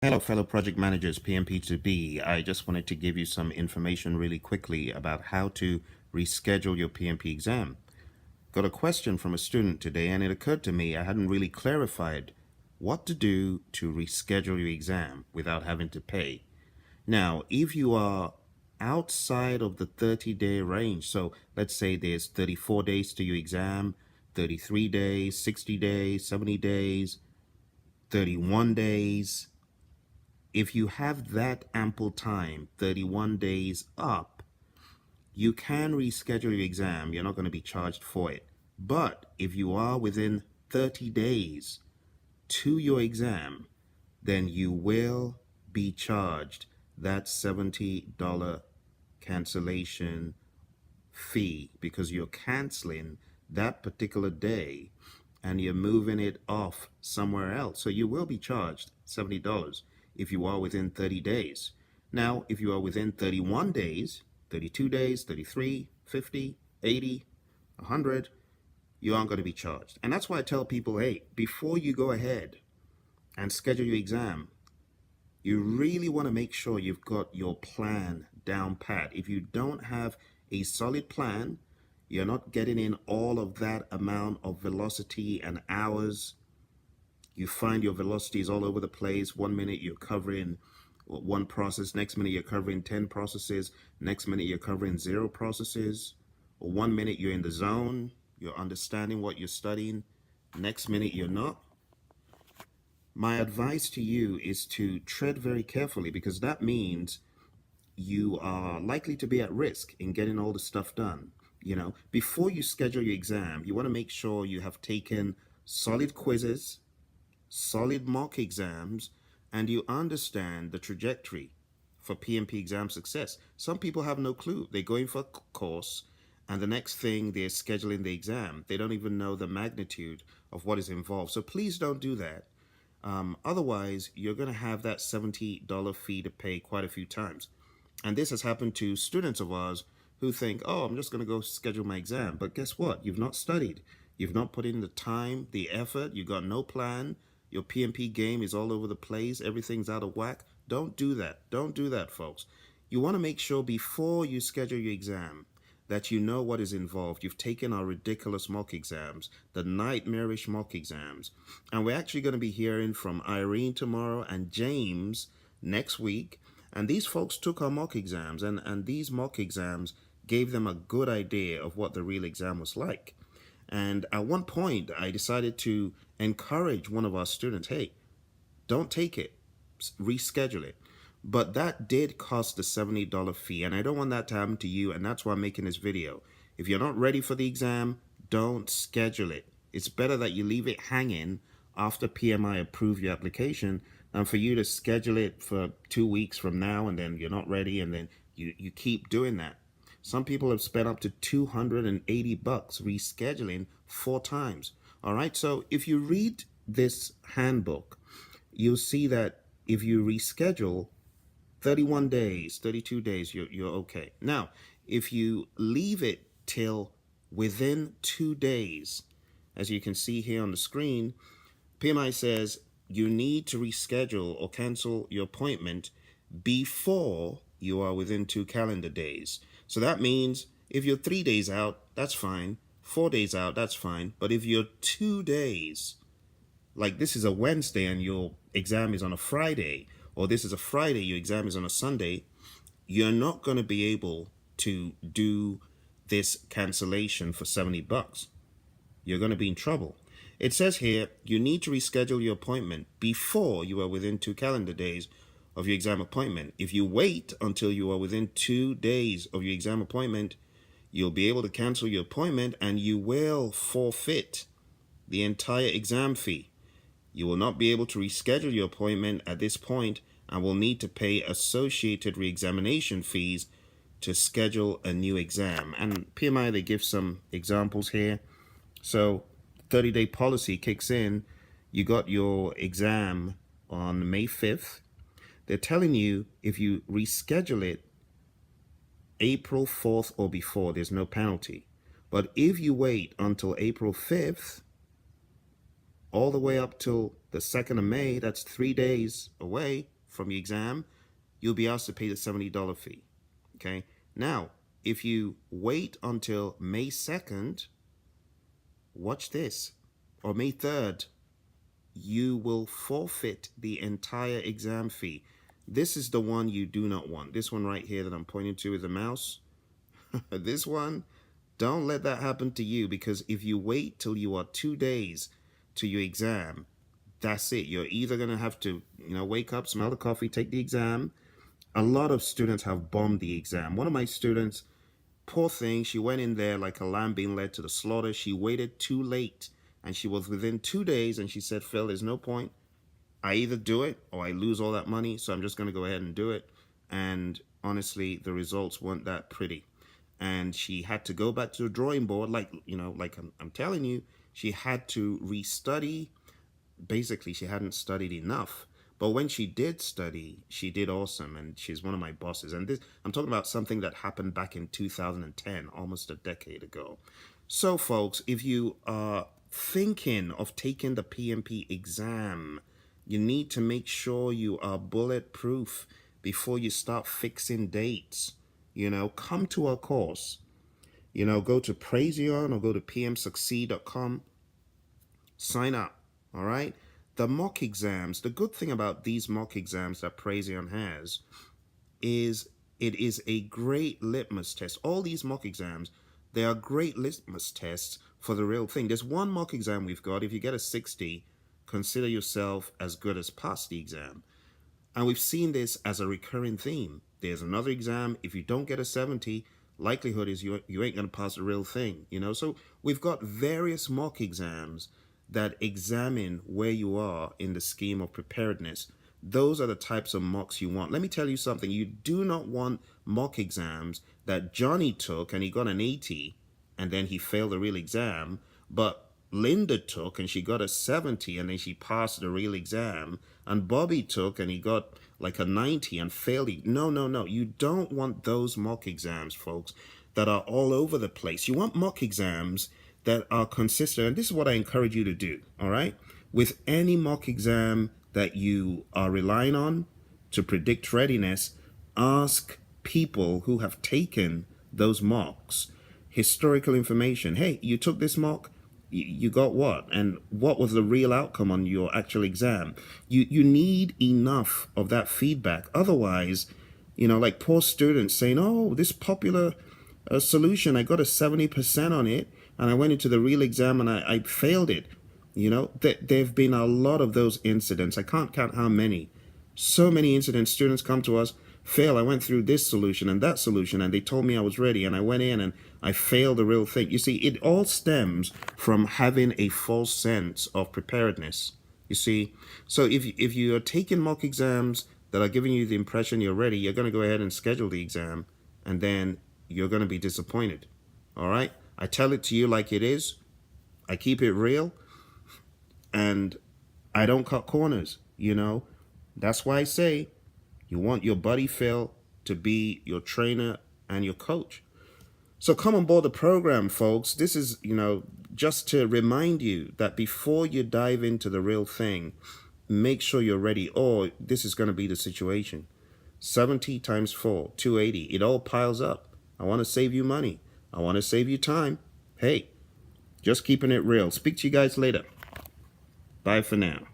Hello, fellow project managers, PMP2B. I just wanted to give you some information really quickly about how to reschedule your PMP exam. Got a question from a student today, and it occurred to me I hadn't really clarified what to do to reschedule your exam without having to pay. Now, if you are outside of the 30-day range, so let's say there's 34 days to your exam, 33 days, 60 days, 70 days, 31 days, if you have that ample time, 31 days up, you can reschedule your exam. You're not going to be charged for it. But if you are within 30 days to your exam, then you will be charged that $70 cancellation fee because you're canceling that particular day and you're moving it off somewhere else. So you will be charged $70 if you are within 30 days. Now, if you are within 31 days, 32 days, 33, 50, 80, 100, you aren't going to be charged. And that's why I tell people, hey, before you go ahead and schedule your exam, you really want to make sure you've got your plan down pat. If you don't have a solid plan, you're not getting in all of that amount of velocity and hours. You find your velocity is all over the place. 1 minute you're covering one process, next minute you're covering 10 processes, next minute you're covering 0 processes. Or 1 minute you're in the zone, you're understanding what you're studying, next minute you're not. My advice to you is to tread very carefully, because that means you are likely to be at risk in getting all the stuff done. Before you schedule your exam, you want to make sure you have taken solid quizzes, solid mock exams, and you understand the trajectory for PMP exam success. Some people have no clue. They're going for a course, and the next thing they're scheduling the exam. They don't even know the magnitude of what is involved. So please don't do that. Otherwise, you're going to have that $70 fee to pay quite a few times. And this has happened to students of ours who think, oh, I'm just going to go schedule my exam. But guess what? You've not studied. You've not put in the time, the effort. You got no plan. Your PMP game is all over the place. Everything's out of whack. Don't do that. Don't do that, folks. You want to make sure before you schedule your exam that you know what is involved. You've taken our ridiculous mock exams, the nightmarish mock exams. And we're actually going to be hearing from Irene tomorrow and James next week. And these folks took our mock exams, and these mock exams gave them a good idea of what the real exam was like. And at one point, I decided to encourage one of our students, hey, don't take it, reschedule it. But that did cost the $70 fee, and I don't want that to happen to you, and that's why I'm making this video. If you're not ready for the exam, don't schedule it. It's better that you leave it hanging after PMI approve your application than for you to schedule it for 2 weeks from now, and then you're not ready, and then you keep doing that. Some people have spent up to $280 rescheduling 4 times. All right, so if you read this handbook, you'll see that if you reschedule 31 days, 32 days, you're okay. Now, if you leave it till within 2 days, as you can see here on the screen, PMI says you need to reschedule or cancel your appointment before you are within 2 calendar days. So that means if you're 3 days out, that's fine. 4 days out, that's fine. But if you're 2 days, like this is a Wednesday and your exam is on a Friday, or this is a Friday, your exam is on a Sunday, you're not going to be able to do this cancellation for $70. You're going to be in trouble. It says here, you need to reschedule your appointment before you are within 2 calendar days of your exam appointment. If you wait until you are within 2 days of your exam appointment, you'll be able to cancel your appointment and you will forfeit the entire exam fee. You will not be able to reschedule your appointment at this point and will need to pay associated reexamination fees to schedule a new exam. And PMI, they give some examples here. So 30-day policy kicks in. You got your exam on May 5th. They're telling you if you reschedule it April 4th or before, there's no penalty. But if you wait until April 5th, all the way up till the 2nd of May, that's 3 days away, from your exam, you'll be asked to pay the $70 fee. Okay. Now, if you wait until May 2nd, watch this, or May 3rd, you will forfeit the entire exam fee. This is the one you do not want. This one right here that I'm pointing to with the mouse. This one, don't let that happen to you, because if you wait till you are 2 days to your exam, that's it. You're either going to have to, wake up, smell the coffee, take the exam. A lot of students have bombed the exam. One of my students, poor thing, she went in there like a lamb being led to the slaughter. She waited too late, and she was within 2 days, and she said, Phil, there's no point. I either do it or I lose all that money, so I'm just going to go ahead and do it. And honestly, the results weren't that pretty. And she had to go back to the drawing board, like I'm telling you, she had to restudy. Basically, she hadn't studied enough. But when she did study, she did awesome, and she's one of my bosses. And this, I'm talking about something that happened back in 2010, almost a decade ago. So, folks, if you are thinking of taking the PMP exam, you need to make sure you are bulletproof before you start fixing dates. Come to our course. Go to Praizion or go to pmsucceed.com. Sign up. All right. The mock exams, the good thing about these mock exams that Praizion has is it is a great litmus test. All these mock exams, they are great litmus tests for the real thing. There's one mock exam we've got. If you get a 60, consider yourself as good as passed the exam. And we've seen this as a recurring theme. There's another exam. If you don't get a 70, likelihood is you ain't going to pass the real thing. So we've got various mock exams that examine where you are in the scheme of preparedness. Those are the types of mocks you want. Let me tell you something. You do not want mock exams that Johnny took and he got an 80 and then he failed the real exam, but Linda took and she got a 70 and then she passed the real exam, and Bobby took and he got like a 90 and failed it. No. You don't want those mock exams, folks, that are all over the place. You want mock exams that are consistent. And this is what I encourage you to do, all right? With any mock exam that you are relying on to predict readiness, ask people who have taken those mocks historical information. Hey, you took this mock, you got what? And what was the real outcome on your actual exam? You need enough of that feedback. Otherwise, like poor students saying, oh, this popular solution, I got a 70% on it, and I went into the real exam and I failed it. There have been a lot of those incidents. I can't count how many. So many incidents. Students come to us, Phil, I went through this solution and that solution, and they told me I was ready, and I went in and I failed the real thing. You see, it all stems from having a false sense of preparedness. You see, so if you are taking mock exams that are giving you the impression you're ready, you're going to go ahead and schedule the exam, and then you're going to be disappointed. All right? I tell it to you like it is. I keep it real, and I don't cut corners. That's why I say you want your buddy Phil to be your trainer and your coach. So come on board the program, folks. This is, just to remind you that before you dive into the real thing, make sure you're ready, or this is going to be the situation. 70 times 4, 280. It all piles up. I want to save you money. I want to save you time. Hey, just keeping it real. Speak to you guys later. Bye for now.